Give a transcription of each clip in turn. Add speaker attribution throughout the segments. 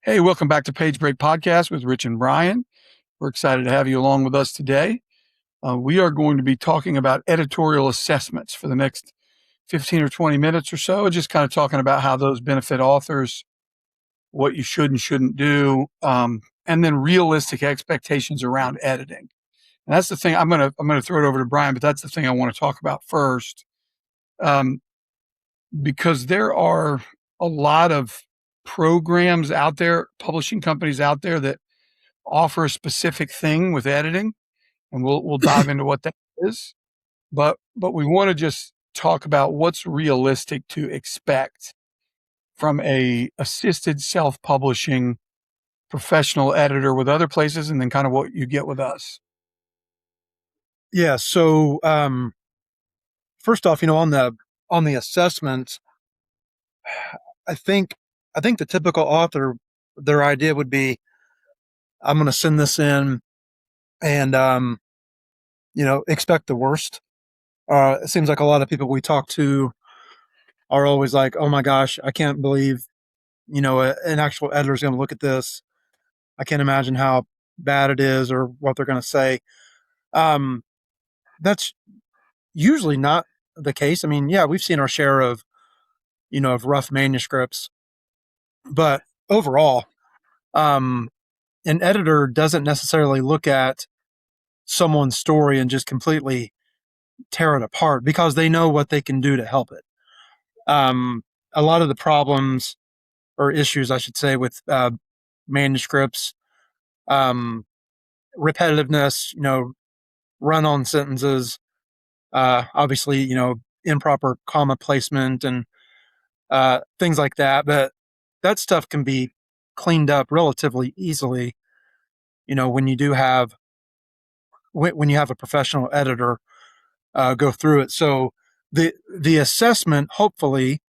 Speaker 1: Hey, welcome back to Page Break Podcast with Rich and Brian. We're excited to have you along with us today. We are going to be talking about editorial assessments for the next 15 or 20 minutes or so, just kind of talking about how those benefit authors, what you should and shouldn't do, and then realistic expectations around editing. And that's the thing I'm gonna throw it over to Brian, but that's the thing I want to talk about first, um, because there are a lot of programs out there, publishing companies out there that offer a specific thing with editing, and we'll dive into what that is. But we want to just talk about what's realistic to expect from a assisted self-publishing professional editor with other places, and then kind of what you get with us.
Speaker 2: Yeah. First off, on the assessment, I think the typical author, their idea would be, I'm going to send this in and expect the worst. It seems like a lot of people we talk to are always like, "Oh my gosh, I can't believe an actual editor is going to look at this. I can't imagine how bad it is or what they're going to say." Um, that's usually not the case. I mean, yeah, we've seen our share of rough manuscripts. But overall, um, an editor doesn't necessarily look at someone's story and just completely tear it apart because they know what they can do to help it. Um, a lot of the problems or issues, I should say, with manuscripts, um, repetitiveness, run-on sentences, obviously, improper comma placement and things like that. But that stuff can be cleaned up relatively easily when you do have when you have a professional editor go through it. So the assessment hopefully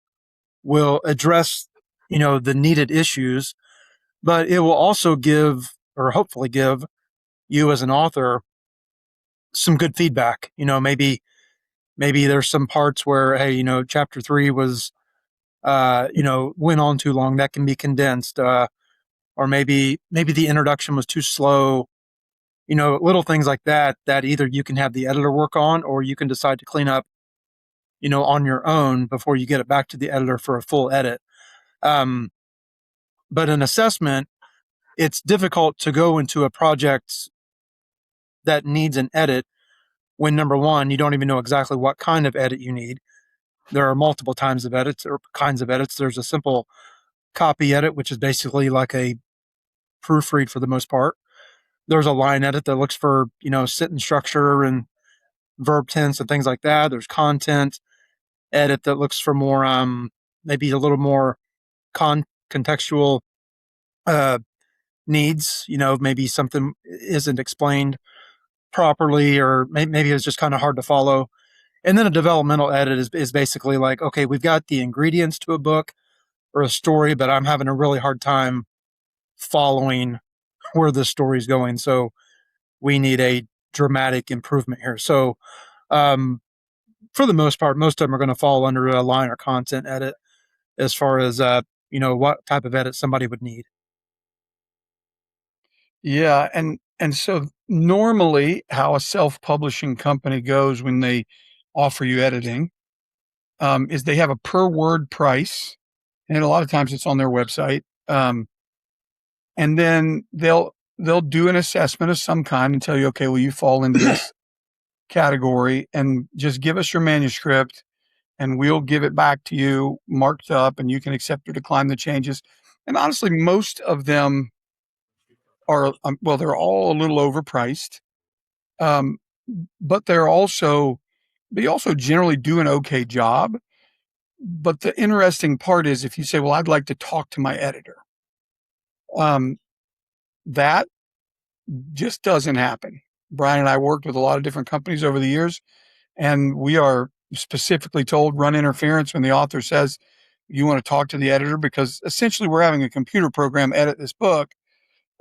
Speaker 2: will address the needed issues, but it will also give, or hopefully give, you as an author some good feedback. Maybe there's some parts where, hey, chapter 3 was went on too long, that can be condensed, or maybe the introduction was too slow. Little things like that either you can have the editor work on, or you can decide to clean up, on your own before you get it back to the editor for a full edit. Um, but an assessment, it's difficult to go into a project that needs an edit when, number one, you don't even know exactly what kind of edit you need. There are multiple types of edits or kinds of edits. There's a simple copy edit, which is basically like a proofread for the most part. There's a line edit that looks for, sentence structure and verb tense and things like that. There's content edit that looks for more, maybe a little more contextual uh, needs. Maybe something isn't explained properly, or maybe it's just kind of hard to follow. And then a developmental edit is basically like, okay, we've got the ingredients to a book or a story, but I'm having a really hard time following where the story's going. So we need a dramatic improvement here. So, for the most part, most of them are going to fall under a line or content edit as far as, what type of edit somebody would need.
Speaker 1: Yeah, and so normally how a self-publishing company goes when they offer you editing, is they have a per word price, and a lot of times it's on their website. And then they'll do an assessment of some kind and tell you, okay, well, you fall into this category, and just give us your manuscript, and we'll give it back to you marked up, and you can accept or decline the changes. And honestly, most of them are, well, they're all a little overpriced, um, but they also generally do an okay job. But the interesting part is, if you say, well, I'd like to talk to my editor, um, that just doesn't happen. Brian and I worked with a lot of different companies over the years, and we are specifically told, run interference when the author says you want to talk to the editor, because essentially we're having a computer program edit this book,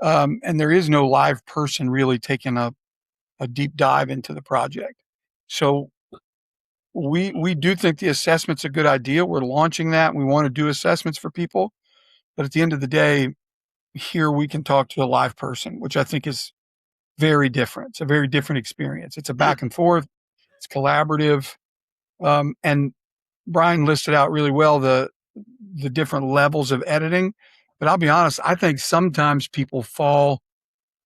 Speaker 1: and there is no live person really taking a deep dive into the project. So we do think the assessment's a good idea. We're launching that. We want to do assessments for people, but at the end of the day, here we can talk to a live person, which I think is very different. It's a very different experience. It's a back and forth. It's collaborative. And Brian listed out really well the different levels of editing. But I'll be honest, I think sometimes people fall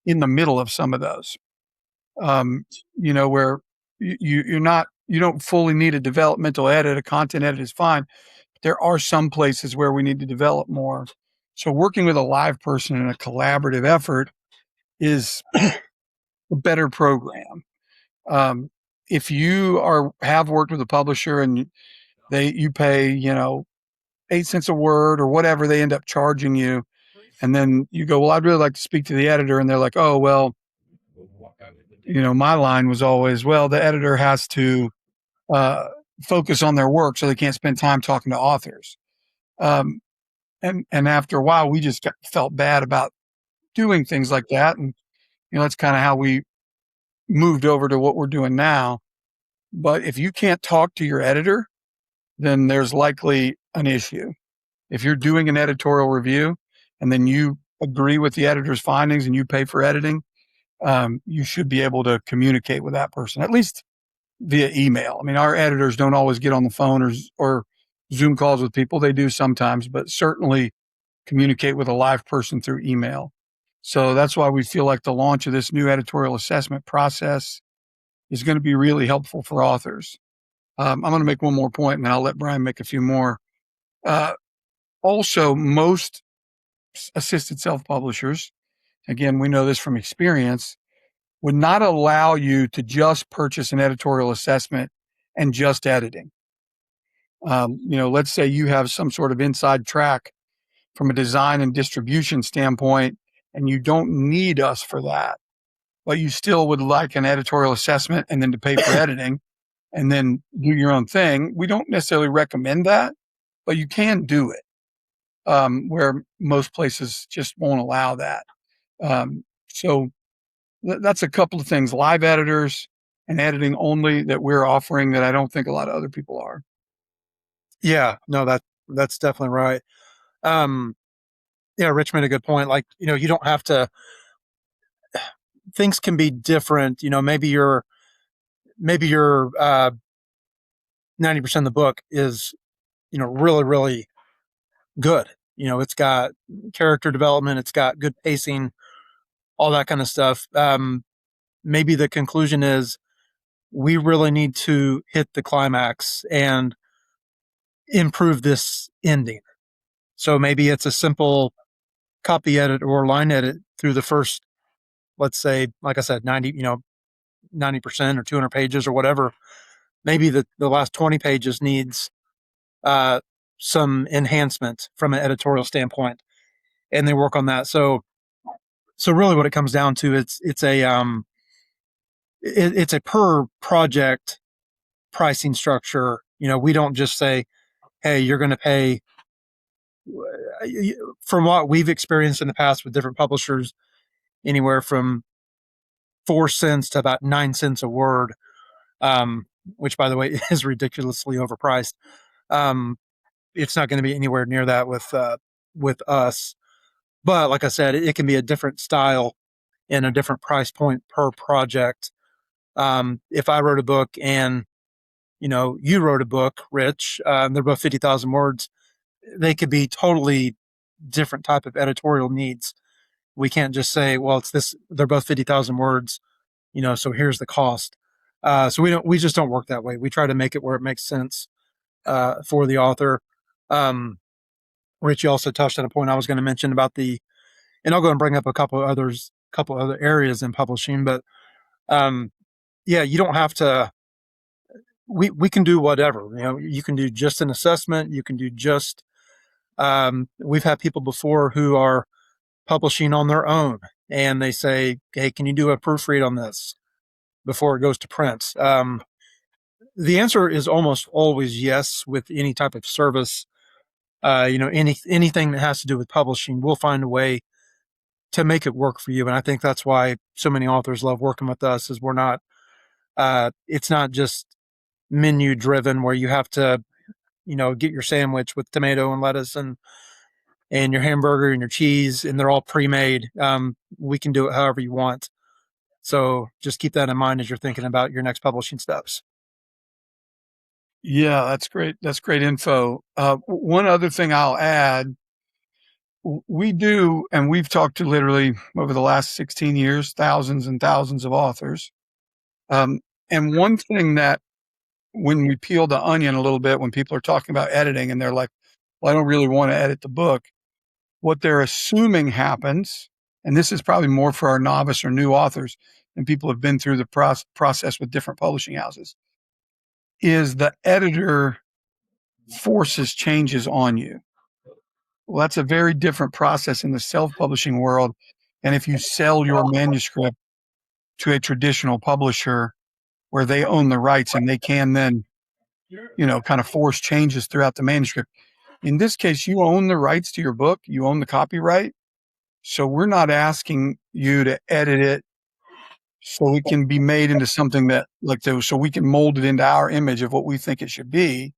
Speaker 1: in the middle of some of those. Um, where you don't fully need a developmental edit, a content edit is fine. There are some places where we need to develop more. So working with a live person in a collaborative effort is a better program. Um, if you have worked with a publisher and you pay, 8 cents a word or whatever they end up charging you, and then you go, well, I'd really like to speak to the editor, and they're like, oh, well, my line was always, well, the editor has to uh, focus on their work, so they can't spend time talking to authors. Um, and after a while, we just felt bad about doing things like that, and that's kind of how we moved over to what we're doing now. But if you can't talk to your editor, then there's likely an issue. If you're doing an editorial review and then you agree with the editor's findings and you pay for editing, you should be able to communicate with that person, at least via email. I mean, our editors don't always get on the phone or Zoom calls with people. They do sometimes, but certainly communicate with a live person through email. So that's why we feel like the launch of this new editorial assessment process is going to be really helpful for authors. I'm going to make one more point, and then I'll let Brian make a few more. Uh, Also, most assisted self-publishers, again, we know this from experience, would not allow you to just purchase an editorial assessment and just editing. Let's say you have some sort of inside track from a design and distribution standpoint, and you don't need us for that, but you still would like an editorial assessment and then to pay for editing and then do your own thing. We don't necessarily recommend that, but you can do it, where most places just won't allow that. So that's a couple of things, live editors and editing only, that we're offering that I don't think a lot of other people are.
Speaker 2: Yeah, no, that's definitely right. Um, yeah, Rich made a good point. Like, you don't have to. Things can be different. Maybe your 90% of the book is really really good. It's got character development, it's got good pacing, all that kind of stuff. Maybe the conclusion is we really need to hit the climax and improve this ending. So maybe it's a simple copy edit or line edit through the first, let's say, like I said, 90% or 200 pages or whatever. Maybe the last 20 pages needs uh, some enhancement from an editorial standpoint, and they work on that. So really, what it comes down to, it's a per project pricing structure. We don't just say, hey, you're going to pay. From what we've experienced in the past with different publishers, anywhere from 4 cents to about 9 cents a word, which, by the way, is ridiculously overpriced. Um, it's not going to be anywhere near that with us. But like I said, it can be a different style and a different price point per project. If I wrote a book and you wrote a book, Rich, they're both 50,000 words. They could be totally different type of editorial needs. We can't just say, well, it's this. They're both 50,000 words, so here's the cost. So we just don't work that way. We try to make it where it makes sense for the author. Um, Rich, you also touched on a point I was going to mention about and I'll go and bring up a couple other areas in publishing, but yeah, you don't have to. We can do whatever. You can do just an assessment. You can do just. We've had people before who are publishing on their own, and they say, "Hey, can you do a proofread on this before it goes to print?" The answer is almost always yes with any type of service. Anything that has to do with publishing, we'll find a way to make it work for you. And I think that's why so many authors love working with us, is we're not. It's not just menu driven where you have to, get your sandwich with tomato and lettuce and and your hamburger and your cheese, and they're all pre-made. We can do it however you want. So just keep that in mind as you're thinking about your next publishing steps.
Speaker 1: Yeah, that's great. That's great info. One other thing I'll add, we do, and we've talked to literally over the last 16 years, thousands and thousands of authors. Um, and one thing that when we peel the onion a little bit, when people are talking about editing and they're like, well, I don't really want to edit the book, what they're assuming happens, and this is probably more for our novice or new authors and people who have been through the process with different publishing houses, is the editor forces changes on you. Well, that's a very different process in the self-publishing world. And if you sell your manuscript to a traditional publisher where they own the rights and they can then, kind of force changes throughout the manuscript. In this case, you own the rights to your book, you own the copyright. So we're not asking you to edit it so it can be made into something that so we can mold it into our image of what we think it should be.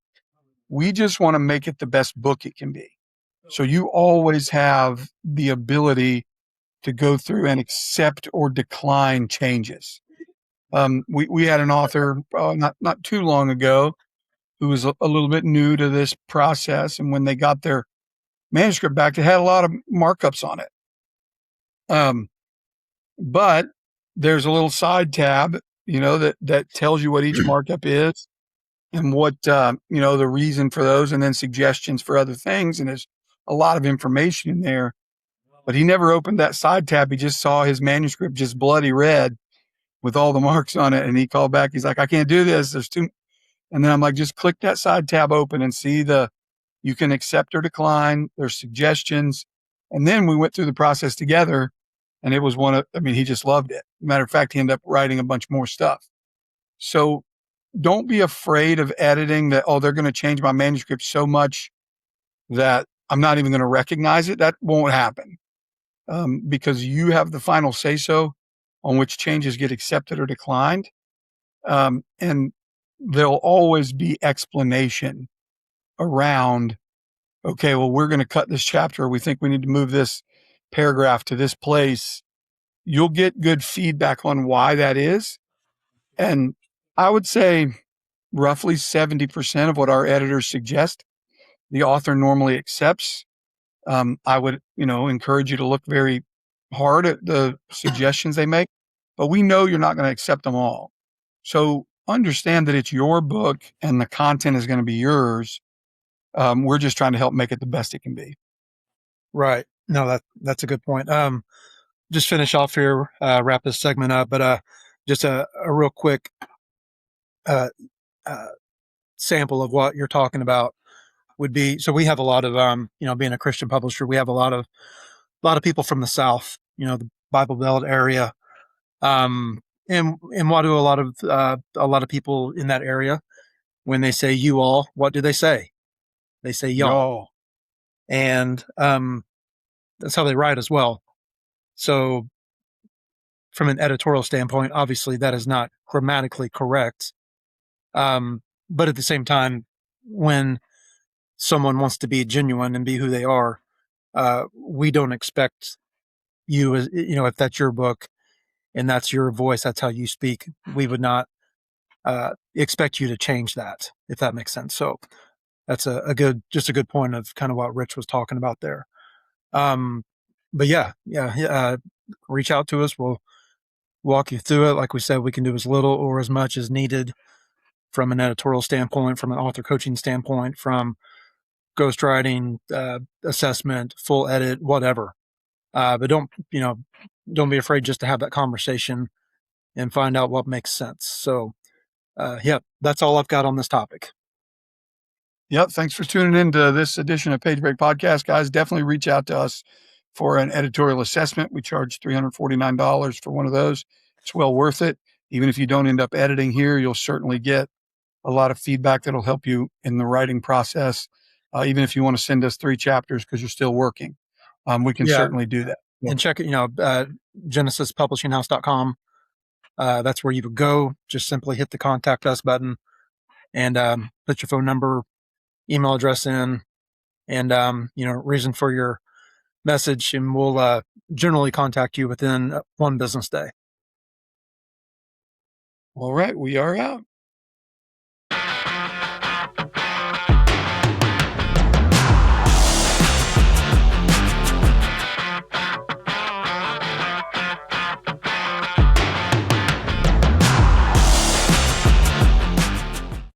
Speaker 1: We just want to make it the best book it can be. So you always have the ability to go through and accept or decline changes. We had an author not too long ago who was a little bit new to this process, and when they got their manuscript back, it had a lot of markups on it. But there's a little side tab, that tells you what each markup is and what the reason for those, and then suggestions for other things. And there's a lot of information in there. But he never opened that side tab. He just saw his manuscript just bloody red with all the marks on it. And he called back. He's like, I can't do this. There's too. And then I'm like, just click that side tab open and see you can accept or decline. There's suggestions. And then we went through the process together, and it was he just loved it. Matter of fact, he ended up writing a bunch more stuff. So don't be afraid of editing that, they're going to change my manuscript so much that I'm not even going to recognize it. That won't happen. Because you have the final say so on which changes get accepted or declined. And there'll always be explanation around, okay, well, we're going to cut this chapter. We think we need to move this paragraph to this place. You'll get good feedback on why that is. And I would say roughly 70% of what our editors suggest, the author normally accepts. I would, encourage you to look very hard at the suggestions they make, but we know you're not going to accept them all. So understand that it's your book and the content is going to be yours. We're just trying to help make it the best it can be.
Speaker 2: Right. No, that's a good point. Just finish off here, wrap this segment up, but just a real quick uh, sample of what you're talking about would be, so we have a lot of being a Christian publisher, we have a lot of people from the South, the Bible Belt area. And what do a lot of people in that area, when they say you all, what do they say? They say y'all.
Speaker 1: Y'all.
Speaker 2: And that's how they write as well. So from an editorial standpoint, obviously that is not grammatically correct. But at the same time, when someone wants to be genuine and be who they are, we don't expect you, as if that's your book and that's your voice, that's how you speak, we would not expect you to change that, if that makes sense. So that's a good point of kind of what Rich was talking about there. But yeah, reach out to us. We'll walk you through it. Like we said, we can do as little or as much as needed from an editorial standpoint, from an author coaching standpoint, from ghostwriting, assessment, full edit, whatever. But don't be afraid just to have that conversation and find out what makes sense. So, that's all I've got on this topic.
Speaker 1: Yep. Thanks for tuning in to this edition of Page Break Podcast, guys. Definitely reach out to us for an editorial assessment. We charge $349 for one of those. It's well worth it. Even if you don't end up editing here, you'll certainly get a lot of feedback that'll help you in the writing process. Even if you want to send us 3 chapters because you're still working, we can certainly do that.
Speaker 2: Yeah. And check it, genesispublishinghouse.com. That's where you would go. Just simply hit the contact us button and put your phone number, email address in, and reason for your message, and we'll generally contact you within one business day.
Speaker 1: All right, we are out.